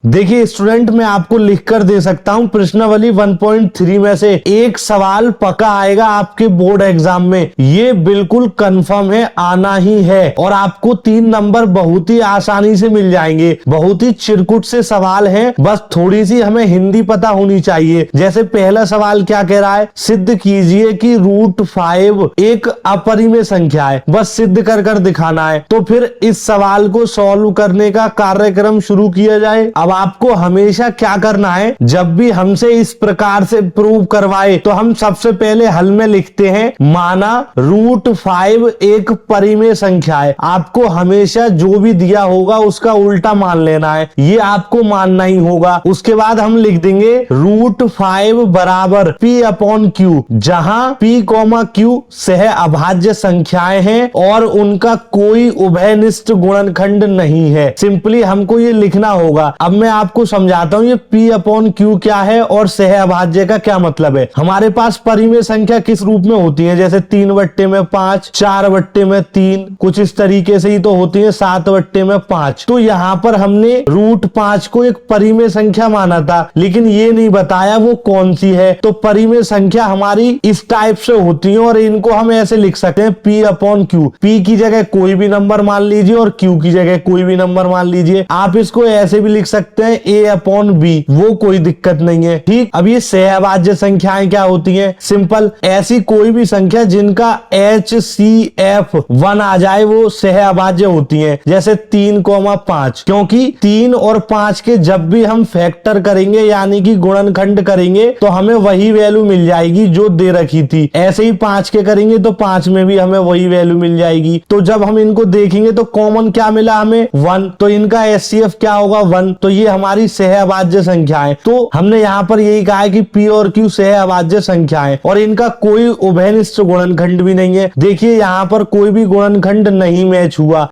देखिए स्टूडेंट, मैं आपको लिखकर दे सकता हूं प्रश्नावली 1.3 में से एक सवाल पक्का आएगा आपके बोर्ड एग्जाम में। ये बिल्कुल कंफर्म है, आना ही है। और आपको 3 नंबर बहुत ही आसानी से मिल जाएंगे। बहुत ही चिरकुट से सवाल हैं, बस थोड़ी सी हमें हिंदी पता होनी चाहिए। जैसे पहला सवाल क्या कह रहा है, सिद्ध कीजिए कि √5 एक अपरिमेय संख्या है। बस सिद्ध कर कर दिखाना है। तो फिर इस सवाल को सॉल्व करने का कार्यक्रम शुरू किया जाए। अब आपको हमेशा क्या करना है, जब भी हमसे इस प्रकार से प्रूव करवाए तो हम सबसे पहले हल में लिखते हैं माना √5 एक परिमेय संख्या है। आपको हमेशा जो भी दिया होगा उसका उल्टा मान लेना है, ये आपको मानना ही होगा। उसके बाद हम लिख देंगे √5 बराबर P/Q, जहां P, सह अभाज्य संख्याएं हैं और उनका कोई उभयनिष्ठ गुणनखंड नहीं है। सिंपली हमको ये लिखना होगा। अब मैं आपको समझाता हूं ये P/Q क्या है और सह अभाज्य का क्या मतलब है। हमारे पास परिमेय संख्या किस रूप में होती है, जैसे 3/5, 4/3, कुछ इस तरीके से ही तो होती है 7/5। तो यहाँ पर हमने √5 को एक परिमेय संख्या माना था, लेकिन ये नहीं बताया वो कौन सी है। तो परिमेय संख्या हमारी इस टाइप से होती है और इनको हम ऐसे लिख सकते हैं P/Q। P की जगह कोई भी नंबर मान लीजिए और Q की जगह कोई भी नंबर मान लीजिए। आप इसको ऐसे भी लिख सकते हैं A/B, वो कोई दिक्कत नहीं है। ठीक, अब ये सहअभाज्य संख्याएं क्या होती हैं, सिंपल ऐसी कोई भी संख्या जिनका HCF 1 आ जाए वो सहअभाज्य होती हैं। जैसे 3,5, क्योंकि 3 और 5 के जब भी हम फैक्टर करेंगे यानी कि गुणनखंड करेंगे तो हमें वही वैल्यू मिल जाएगी जो दे रखी थी। ऐसे ही 5 के करेंगे तो 5 में भी हमें वही वैल्यू मिल जाएगी। तो जब हम इनको देखेंगे तो कॉमन क्या मिला हमें, 1, तो इनका HCF क्या होगा, 1। तो ये हमारी सहअभाज्य संख्या है। तो हमने यहाँ पर यही कहा है कि P और Q सहअभाज्य संख्या है और इनका कोई उभयनिष्ठ गुणनखंड भी नहीं है। देखिए यहाँ पर कोई भी गुणनखंड नहीं मैच हुआ।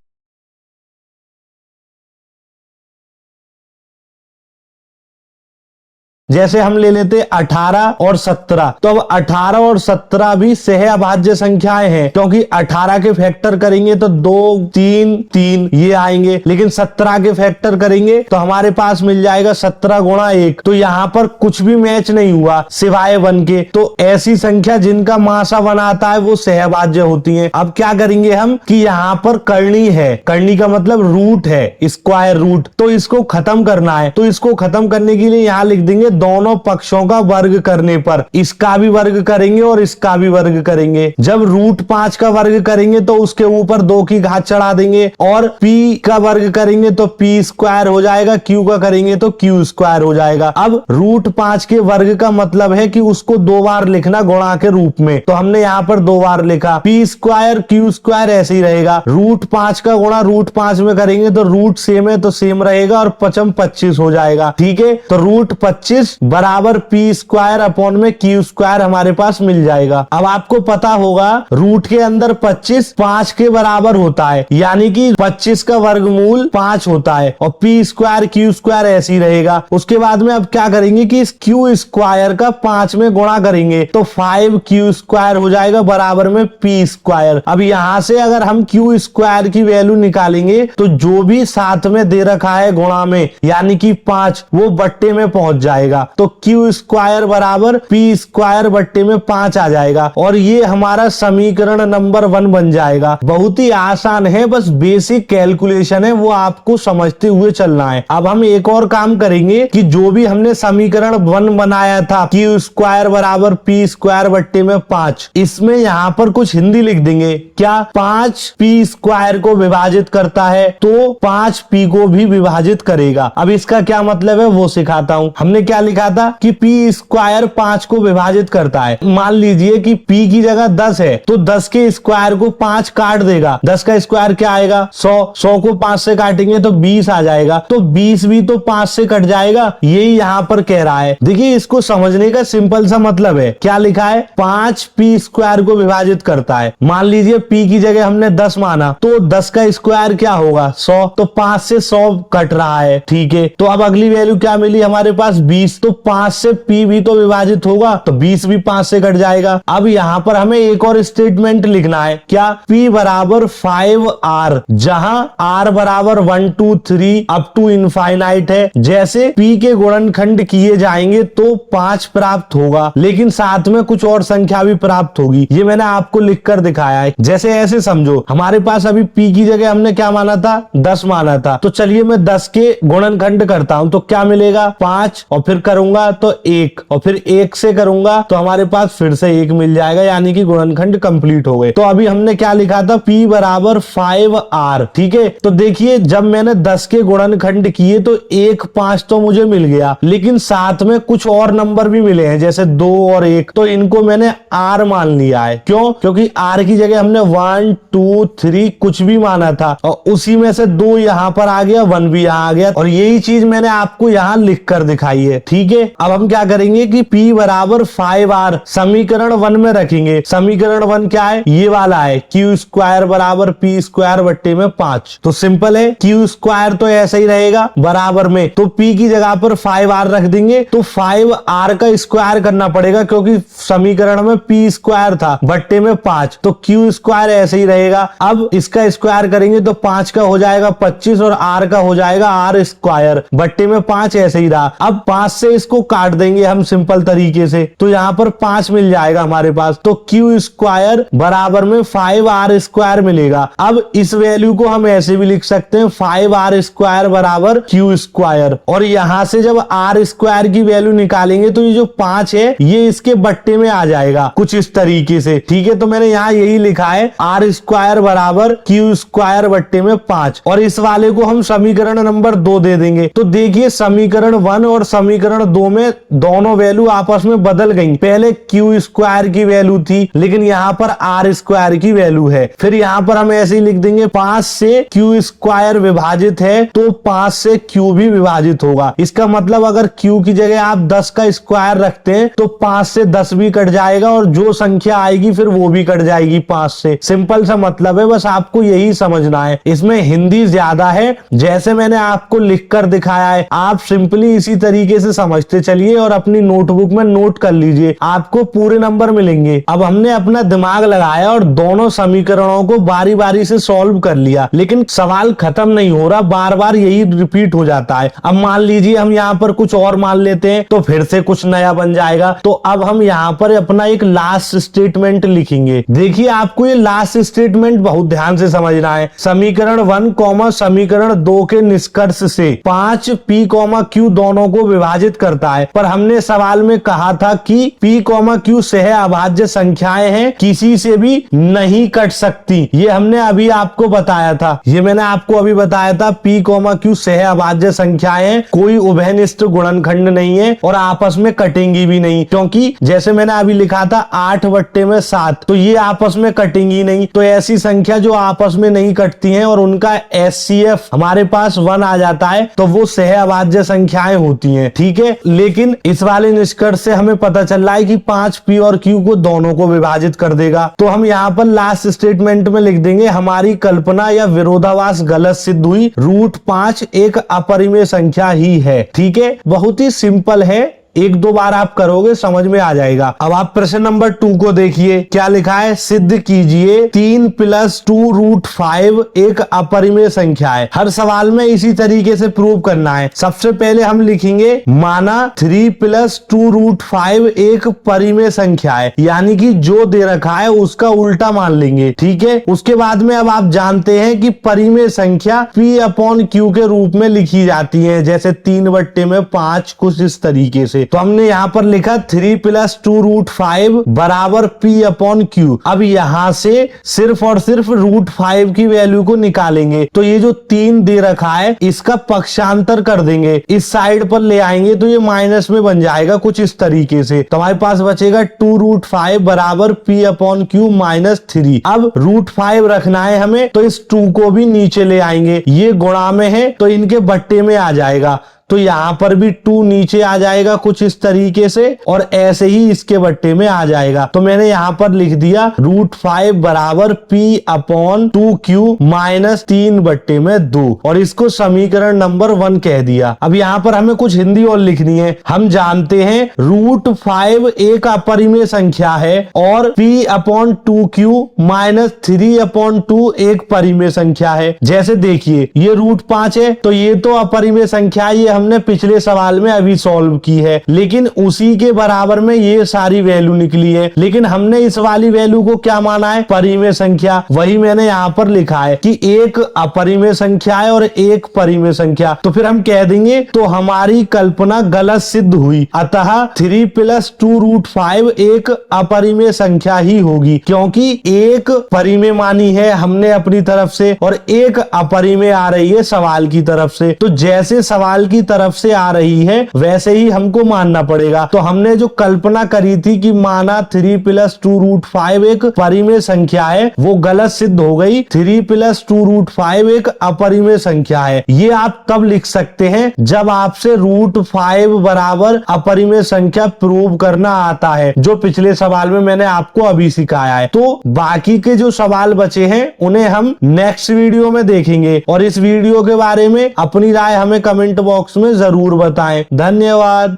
जैसे हम ले लेते 18 और 17, तो अब 18 और 17 भी सहअभाज्य संख्याएं हैं, क्योंकि 18 के फैक्टर करेंगे तो 2, 3, 3 ये आएंगे, लेकिन 17 के फैक्टर करेंगे तो हमारे पास मिल जाएगा 17 गुणा 1। तो यहाँ पर कुछ भी मैच नहीं हुआ सिवाय 1 के। तो ऐसी संख्या जिनका मासा 1 आता है वो सहअभाज्य होती है। अब क्या करेंगे हम कि यहाँ पर करनी है, करनी का मतलब रूट है, स्क्वायर रूट, तो इसको खत्म करना है। तो इसको खत्म करने के लिए यहाँ लिख देंगे दोनों पक्षों का वर्ग करने पर, इसका भी वर्ग करेंगे और इसका भी वर्ग करेंगे। जब √5 का वर्ग करेंगे तो उसके ऊपर 2 की घात चढ़ा देंगे और P का वर्ग करेंगे तो P² हो जाएगा, Q का करेंगे तो Q² हो जाएगा। अब √5 के वर्ग का मतलब है कि उसको 2 बार लिखना गुणा के रूप में, तो हमने यहाँ पर 2 बार लिखा। P² Q² ऐसे ही रहेगा। √5 का गुणा √5 में करेंगे तो रूट सेम है तो सेम रहेगा और 5 25 हो जाएगा। ठीक है, तो √25 बराबर P² में Q² हमारे पास मिल जाएगा। अब आपको पता होगा रूट के अंदर 25 5 के बराबर होता है, यानी कि 25 का वर्गमूल 5 होता है और P² Q² ऐसे ही रहेगा। उसके बाद में अब क्या करेंगे कि इस Q² का 5 में गुणा करेंगे तो 5Q² हो जाएगा बराबर में P²। अब यहां से अगर हम Q² की वैल्यू निकालेंगे तो जो भी साथ में दे रखा है गुणा में यानी कि 5, वो बट्टे में पहुंच जाएगा। तो Q² बराबर P² बट्टे में 5 आ जाएगा और ये हमारा समीकरण नंबर 1 बन जाएगा। बहुत ही आसान है, बस बेसिक कैलकुलेशन है, वो आपको समझते हुए चलना है। अब हम एक और काम करेंगे कि जो भी हमने समीकरण 1 बनाया था Q² बराबर P² बट्टे में 5, इसमें यहाँ पर कुछ हिंदी लिख देंगे। क्या 5 P² को विभाजित करता है तो 5 P को भी विभाजित करेगा। अब इसका क्या मतलब है वो सिखाता हूं। हमने क्या लिखा था कि P² 5 को विभाजित करता है। मान लीजिए कि P की जगह 10 है तो 10 के स्क्वायर को 5 काट देगा। 10 का स्क्वायर क्या आएगा, 100 को 5 से काटेंगे तो 20 आ जाएगा। तो 20 भी तो 5 से कट जाएगा, यही यहाँ पर कह रहा है। देखिए इसको समझने का सिंपल सा मतलब है, क्या लिखा है 5 P² को विभाजित करता है। मान लीजिए P की जगह हमने 10 माना तो 10 का स्क्वायर क्या होगा 100, तो 5 से 100 कट रहा है। ठीक है, तो अब अगली वैल्यू क्या मिली हमारे पास 20 20, तो 5 से p भी तो विभाजित होगा, तो 20 भी 5 से कट जाएगा। अब यहाँ पर हमें एक और स्टेटमेंट लिखना है, क्या, p बराबर 5r, जहां r बराबर 1 2 3 अप टू इनफाइनाइट है। जैसे p के गुणनखंड किए जाएंगे तो 5 प्राप्त होगा, लेकिन साथ में कुछ और संख्या भी प्राप्त होगी। ये मैंने आपको लिखकर दिखाया है। जैसे ऐसे समझो, हमारे पास अभी p की जगह हमने क्या माना था, 10 माना था, तो चलिए मैं 10 के गुणनखंड करता हूं, तो क्या मिलेगा, 5, और फिर करूंगा तो 1, और फिर 1 से करूंगा तो हमारे पास फिर से 1 मिल जाएगा, यानी कि गुणनखंड कंप्लीट हो गए। तो अभी हमने क्या लिखा था, p बराबर 5r। ठीक है, तो देखिए जब मैंने 10 के गुणनखंड किए तो 1 5 तो मुझे मिल गया, लेकिन साथ में कुछ और नंबर भी मिले हैं, जैसे 2 और 1, तो इनको मैंने r मान लिया है। क्यों? क्योंकि r की जगह हमने 1 2 3 कुछ भी माना था, और उसी में से 2 यहाँ पर आ गया, 1 भी यहाँ आ गया, और यही चीज मैंने आपको यहाँ लिख कर दिखाई है। ठीक है, अब हम क्या करेंगे कि p बराबर 5r समीकरण 1 में रखेंगे। समीकरण 1 क्या है, ये वाला है, q स्क्वायर बराबर p स्क्वायर बट्टे में 5। तो सिंपल है, q स्क्वायर तो ऐसा ही रहेगा बराबर में, तो p की जगह पर 5r रख देंगे, तो 5r का स्क्वायर करना पड़ेगा, क्योंकि समीकरण में p स्क्वायर था बट्टे में 5, तो q स्क्वायर ऐसे ही रहेगा। अब इसका स्क्वायर करेंगे तो 5 का हो जाएगा 25, और r का हो जाएगा r स्क्वायर बट्टे में 5, ऐसे ही रहा। अब 5 से इसको काट देंगे हम सिंपल तरीके से, तो यहाँ पर 5 मिल जाएगा हमारे पास, तो q स्क्वायर बराबर में 5r स्क्वायर मिलेगा। अब इस वैल्यू को हम ऐसे भी लिख सकते हैं, 5r स्क्वायर बराबर q स्क्वायर, और यहाँ से जब r स्क्वायर की वैल्यू निकालेंगे तो ये जो 5 है ये इसके बट्टे में आ जाएगा कुछ इस तरीके से। ठीक है, तो मैंने यहाँ यही लिखा है, r स्क्वायर बराबर q स्क्वायर बट्टे में 5, और इस वाले को हम समीकरण नंबर 2 दे देंगे। तो देखिए समीकरण 1 और समीकरण 2 में दोनों वैल्यू आपस में बदल गई। पहले q स्क्वायर की वैल्यू थी, लेकिन यहाँ पर r स्क्वायर की वैल्यू है। फिर यहाँ पर हम ऐसे ही लिख देंगे, 5 से q स्क्वायर विभाजित है तो 5 से q भी विभाजित होगा। इसका मतलब अगर q की जगह आप 10 का स्क्वायर रखते हैं तो 5 से 10 भी कट जाएगा, और जो संख्या आएगी फिर वो भी कट जाएगी 5 से। सिंपल सा मतलब है, बस आपको यही समझना है। इसमें हिंदी ज्यादा है, जैसे मैंने आपको लिखकर दिखाया है आप सिंपली इसी तरीके से समझते चलिए और अपनी नोटबुक में नोट कर लीजिए, आपको पूरे नंबर मिलेंगे। अब हमने अपना दिमाग लगाया और दोनों समीकरणों को बारी बारी से सॉल्व कर लिया, लेकिन सवाल खत्म नहीं हो रहा, बार बार यही रिपीट हो जाता है। अब मान लीजिए हम यहाँ पर कुछ और मान लेते हैं तो फिर से कुछ नया बन जाएगा। तो अब हम यहाँ पर अपना एक लास्ट स्टेटमेंट लिखेंगे। देखिए आपको ये लास्ट स्टेटमेंट बहुत ध्यान से समझना है। समीकरण 1 समीकरण 2 के निष्कर्ष से 5 p q दोनों को विभाजित करता है, पर हमने सवाल में कहा था कि p q सह अभाज्य संख्याएं हैं, किसी से भी नहीं कट सकती। ये हमने अभी आपको बताया था, ये मैंने आपको अभी बताया था, p q सह अभाज्य संख्याएं हैं, कोई उभयनिष्ठ गुणनखंड नहीं है और आपस में कटेंगी भी नहीं, क्योंकि जैसे मैंने अभी लिखा था 8 बट्टे में 7, तो ये आपस में कटेंगी नहीं। तो ऐसी संख्या जो आपस में नहीं कटती हैं और उनका HCF हमारे पास 1 आ जाता है, तो वो सह अभाज्य संख्याएं होती हैं। ठीक है, लेकिन इस वाले निष्कर्ष से हमें पता चल रहा है कि 5 p और q को दोनों को विभाजित कर देगा। तो हम यहाँ पर लास्ट स्टेटमेंट में लिख देंगे, हमारी कल्पना या विरोधाभास गलत सिद्ध हुई, √5 एक अपरिमेय संख्या ही है। ठीक है, बहुत ही सिंपल है, 1-2 बार आप करोगे समझ में आ जाएगा। अब आप प्रश्न नंबर 2 को देखिए, क्या लिखा है, सिद्ध कीजिए 3 + 2√5 एक अपरिमेय संख्या है। हर सवाल में इसी तरीके से प्रूव करना है। सबसे पहले हम लिखेंगे, माना 3 + 2√5 एक परिमेय संख्या है, यानी कि जो दे रखा है उसका उल्टा मान लेंगे। ठीक है, उसके बाद में अब आप जानते हैं कि परिमेय संख्या p/q के रूप में लिखी जाती है, जैसे 3/5 कुछ इस तरीके से। तो हमने यहाँ पर लिखा 3 + 2√5 बराबर p/q। अब यहाँ से सिर्फ और सिर्फ √5 की वैल्यू को निकालेंगे, तो ये जो 3 दे रखा है इसका पक्षांतर कर देंगे, इस साइड पर ले आएंगे तो ये माइनस में बन जाएगा कुछ इस तरीके से। तो हमारे पास बचेगा 2√5 बराबर p/q -3। अब √5 रखना है हमें, तो इस 2 को भी नीचे ले आएंगे, ये गुणा में है तो इनके बट्टे में आ जाएगा, तो यहाँ पर भी 2 नीचे आ जाएगा कुछ इस तरीके से, और ऐसे ही इसके बट्टे में आ जाएगा। तो मैंने यहाँ पर लिख दिया √5 बराबर P/2Q माइनस 3/2 और इसको समीकरण नंबर 1 कह दिया। अब यहाँ पर हमें कुछ हिंदी और लिखनी है। हम जानते हैं √5 एक अपरिमेय संख्या है और P/2Q माइनस 3/2 एक परिमेय संख्या है। जैसे देखिए ये √5 है तो ये तो अपरिमेय संख्या, ये हमने पिछले सवाल में अभी सॉल्व की है, लेकिन उसी के बराबर में ये सारी वैल्यू निकली है। लेकिन हमने इस वाली वैल्यू को क्या माना है? परिमेय संख्या। वही मैंने यहाँ पर लिखा है कि एक अपरिमेय संख्या है और एक परिमेय संख्या, तो फिर हम कह देंगे तो हमारी कल्पना गलत सिद्ध हुई। अतः 3 + 2√5 एक अपरिमेय संख्या ही होगी, क्योंकि एक परिमेय मानी है हमने अपनी तरफ से और एक अपरिमेय आ रही है सवाल की तरफ से। तो जैसे सवाल की तरफ से आ रही है वैसे ही हमको मानना पड़ेगा। तो हमने जो कल्पना करी थी कि माना 3 + 2√5 एक परिमेय संख्या है, वो गलत सिद्ध हो गई। 3 + 2√5 एक अपरिमेय संख्या है। ये आप तब लिख सकते हैं जब आपसे √5 बराबर अपरिमेय संख्या प्रूव करना आता है, जो पिछले सवाल में मैंने आपको अभी सिखाया है। तो बाकी के जो सवाल बचे हैं उन्हें हम नेक्स्ट वीडियो में देखेंगे, और इस वीडियो के बारे में अपनी राय हमें कमेंट बॉक्स में जरूर बताएं। धन्यवाद।